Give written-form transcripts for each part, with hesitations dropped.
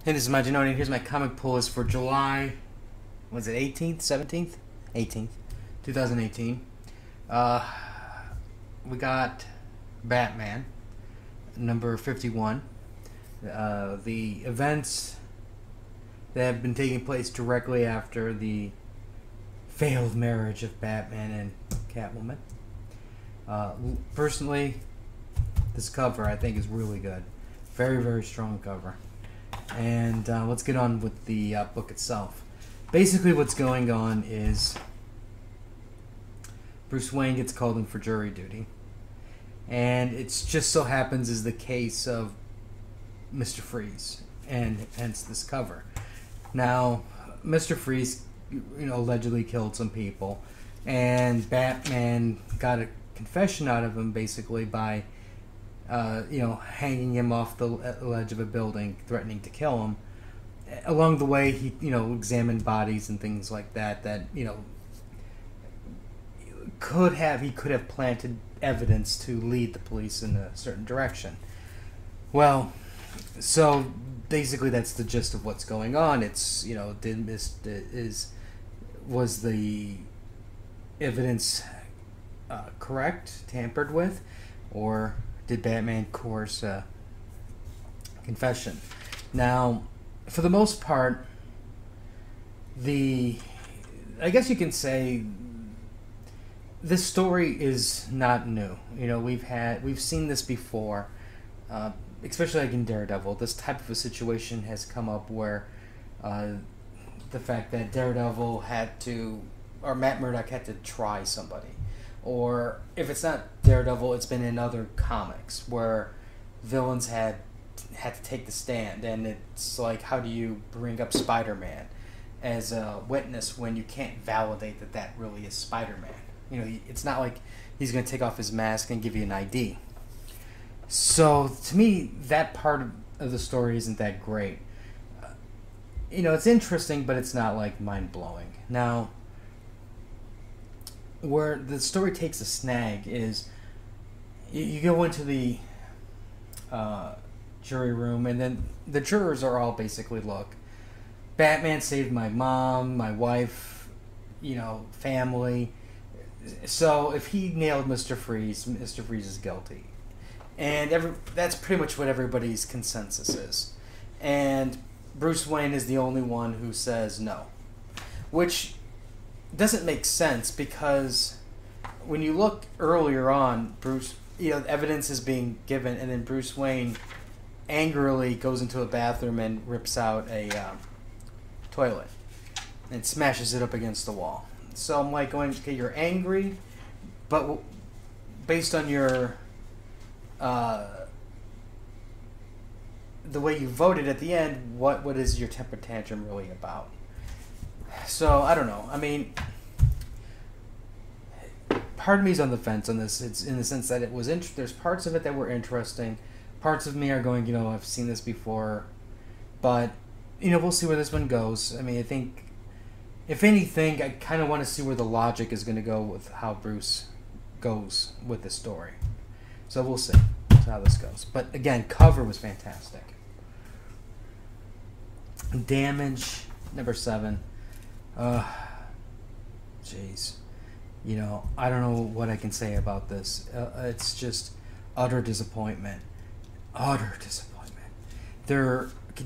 Hey, this is Majin. Here's my comic pull list for July, was it 18th, 17th? 18th, 2018. Uh, we got Batman, number 51. The events that have been taking place directly after the failed marriage of Batman and Catwoman. Personally, this cover I think is really good. Very, very strong cover. And let's get on with the book itself. Basically what's going on is Bruce Wayne gets called in for jury duty. And it just so happens is the case of Mr. Freeze, and hence this cover. Now, Mr. Freeze, allegedly killed some people, and Batman got a confession out of him basically by hanging him off the ledge of a building, threatening to kill him. Along the way, he, examined bodies and things like that. He could have planted evidence to lead the police in a certain direction. Well, so basically that's the gist of what's going on. It's was the evidence correct, tampered with, or did Batman coerce a confession? Now, for the most part, I guess you can say this story is not new. We've seen this before, especially like in Daredevil. This type of a situation has come up where the fact that Daredevil or Matt Murdock had to try somebody. Or if it's not Daredevil, it's been in other comics where villains had to take the stand, and it's like, how do you bring up Spider-Man as a witness when you can't validate that really is Spider-Man? It's not like he's going to take off his mask and give you an ID. So to me, that part of the story isn't that great. It's interesting, but it's not like mind-blowing. Now, where the story takes a snag is you go into the jury room, and then the jurors are all basically, look, Batman saved my mom, my wife, family. So if he nailed Mr. Freeze is guilty. And that's pretty much what everybody's consensus is. And Bruce Wayne is the only one who says no. Which doesn't make sense, because when you look earlier on, evidence is being given, and then Bruce Wayne angrily goes into a bathroom and rips out a toilet and smashes it up against the wall. So I'm like going, okay, you're angry, but based on your the way you voted at the end, what is your temper tantrum really about? So I don't know. I mean, part of me is on the fence on this. It's in the sense that there's parts of it that were interesting. Parts of me are going, I've seen this before, but we'll see where this one goes. I mean, I think if anything, I kind of want to see where the logic is going to go with how Bruce goes with the story. So we'll see how this goes. But again, cover was fantastic. Damage, number 7. Jeez. I don't know what I can say about this. It's just utter disappointment. Utter disappointment.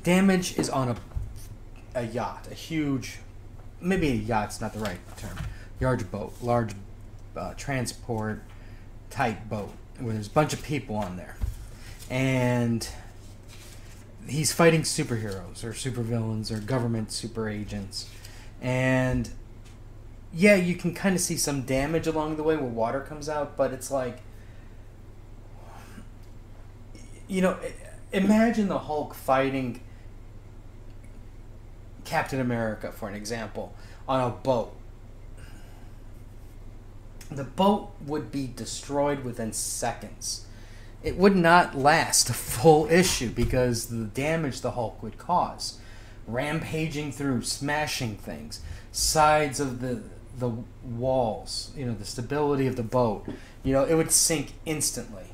Damage is on a yacht. A huge, maybe a yacht's not the right term. Large transport type boat where there's a bunch of people on there. And he's fighting superheroes or supervillains or government super agents. And yeah, you can kind of see some damage along the way where water comes out, but it's like, imagine the Hulk fighting Captain America, for an example, on a boat. The boat would be destroyed within seconds. It would not last a full issue because the damage the Hulk would cause. Rampaging through, smashing things, sides of the walls, the stability of the boat. It would sink instantly.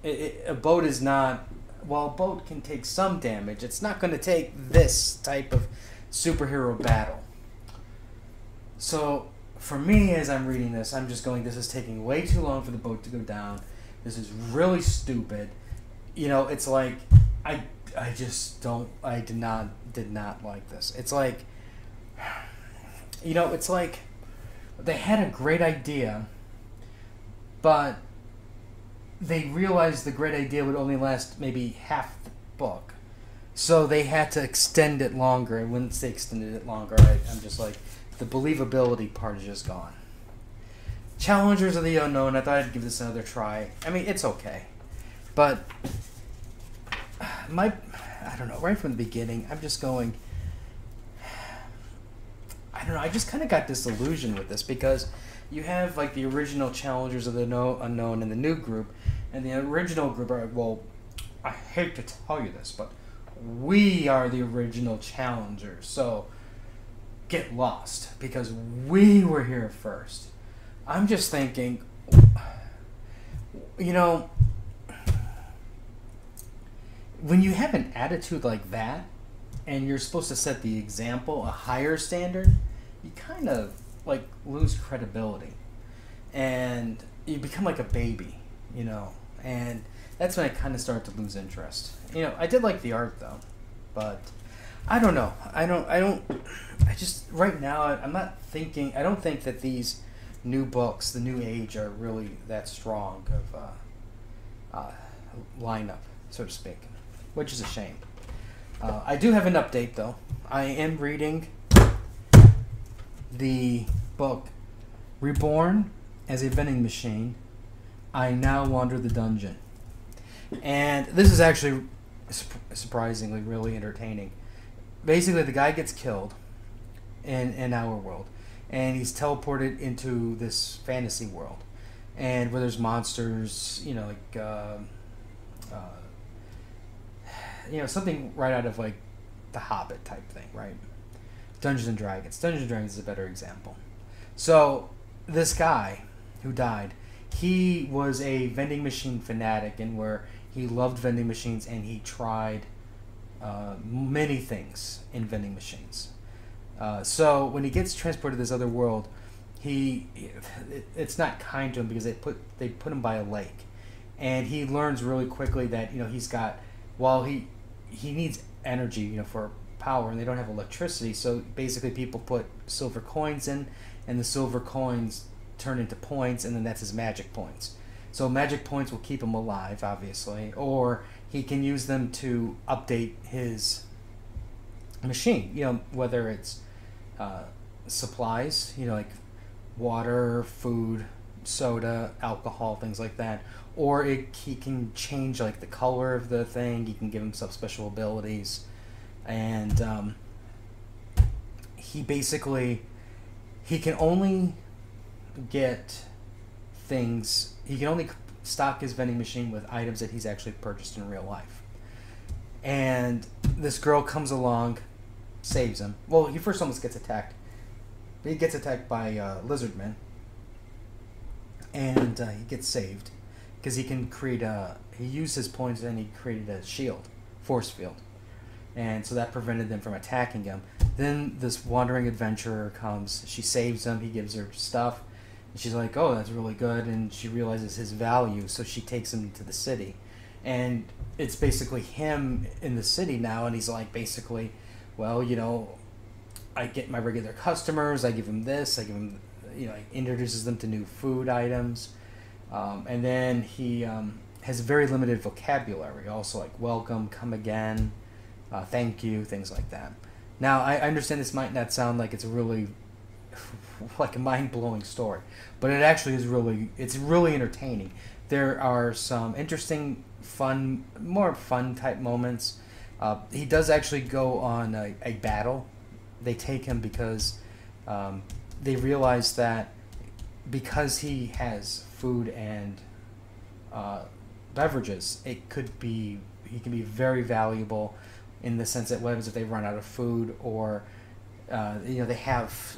A boat is not while a boat can take some damage, it's not going to take this type of superhero battle. So, for me, as I'm reading this, I'm just going, this is taking way too long for the boat to go down. This is really stupid. You know, it's like, I just don't, I did not like this. It's like, you know, it's like they had a great idea, but they realized the great idea would only last maybe half the book. So they had to extend it longer, and once they extended it longer, I'm just like, the believability part is just gone. Challengers of the Unknown, I thought I'd give this another try. I mean, it's okay. But, I don't know, right from the beginning, I'm just going, I don't know, I just kind of got disillusioned with this, because you have, like, the original Challengers of the Unknown and the new group, and the original group are, well, I hate to tell you this, but we are the original Challengers, so get lost, because we were here first. I'm just thinking, you know, when you have an attitude like that, and you're supposed to set the example, a higher standard, you kind of, like, lose credibility. And you become like a baby, you know, and that's when I kind of start to lose interest. You know, I did like the art, though, but I don't know. I just, right now, I'm not thinking, I don't think that these new books, the new age, are really that strong of lineup, so to speak, which is a shame. I do have an update, though. I am reading the book Reborn as a Vending Machine. I Now Wander the Dungeon. And this is actually surprisingly really entertaining. Basically, the guy gets killed in our world, and he's teleported into this fantasy world, and where there's monsters, you know, like you know, something right out of, like, the Hobbit type thing, right? Dungeons and Dragons. Dungeons and Dragons is a better example. So this guy who died, he was a vending machine fanatic, and where he loved vending machines, and he tried many things in vending machines. So when he gets transported to this other world, it's not kind to him, because they put him by a lake, and he learns really quickly that, you know, he's got, while he needs energy, you know, for power, and they don't have electricity, so basically people put silver coins in, and the silver coins turn into points, and then that's his magic points. So magic points will keep him alive, obviously, or he can use them to update his machine, you know, whether it's supplies, you know, like water, food, soda, alcohol, things like that, or he can change, like, the color of the thing. He can give himself special abilities, and he can only get things, he can only stock his vending machine with items that he's actually purchased in real life. And this girl comes along, saves him. Well, he first almost gets attacked, but he gets attacked by lizard men, and he gets saved, because he can create he used his points, and he created a shield, force field, and so that prevented them from attacking him. Then this wandering adventurer comes, she saves him, he gives her stuff, and she's like, oh, that's really good, and she realizes his value, so she takes him to the city, and it's basically him in the city now, and he's like, basically, well, you know, I get my regular customers, I give him this, I give him, you know, he introduces them to new food items, and then he has very limited vocabulary, also, like welcome, come again, thank you, things like that. Now, I understand this might not sound like it's really like a mind-blowing story, but it actually is it's really entertaining. There are some interesting, more fun type moments. He does actually go on a battle. They take him because they realize that because he has food and beverages, he can be very valuable, in the sense that what happens if they run out of food, or you know, they have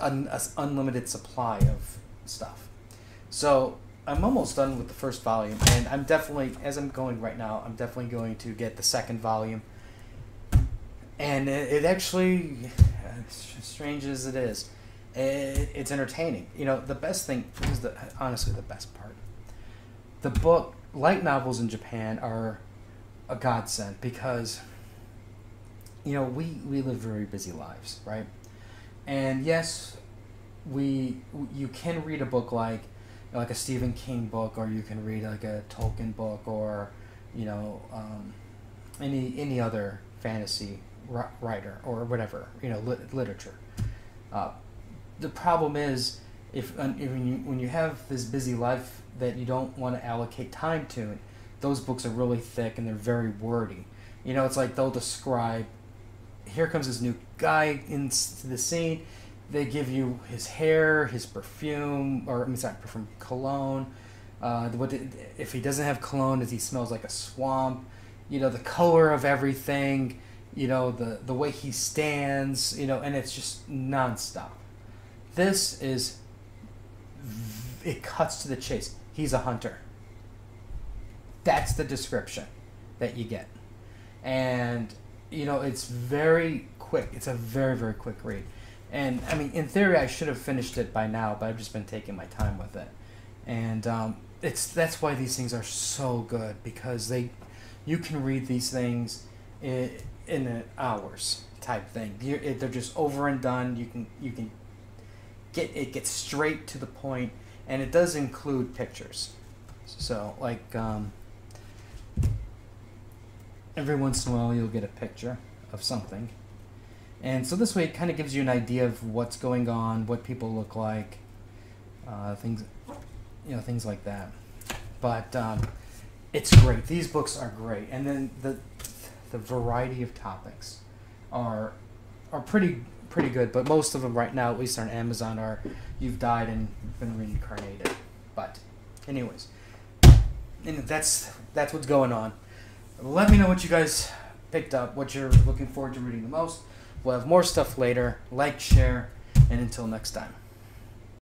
an unlimited supply of stuff. So I'm almost done with the first volume, and I'm definitely, as I'm going right now, I'm definitely going to get the second volume. And it actually, as strange as it is, it's entertaining. You know, the best thing is honestly the best part. The book, light novels in Japan are a godsend because, you know, we live very busy lives, right? And yes, you can read a book like a Stephen King book, or you can read like a Tolkien book, or you know, any other fantasy writer or whatever, you know, literature. The problem is when you have this busy life that you don't want to allocate time to, those books are really thick and they're very wordy. You know, it's like they'll describe, here comes this new guy into the scene. They give you his hair, his perfume, or I'm sorry, perfume, cologne. If he doesn't have cologne, he smells like a swamp. You know, the color of everything. You know, the way he stands. You know, and it's just nonstop. This is, it cuts to the chase. He's a hunter. That's the description that you get, and you know, it's very quick. It's a very, very quick read. And, I mean, in theory, I should have finished it by now, but I've just been taking my time with it. And that's why these things are so good, because you can read these things in an hours type thing. They're just over and done. You can get straight to the point, and it does include pictures. So, like, every once in a while, you'll get a picture of something. And so this way it kind of gives you an idea of what's going on, what people look like, things like that. But it's great. These books are great. And then the variety of topics are pretty good. But most of them right now, at least on Amazon, are you've died and been reincarnated. But anyways, and that's what's going on. Let me know what you guys picked up, what you're looking forward to reading the most. We'll have more stuff later. Like, share, and until next time.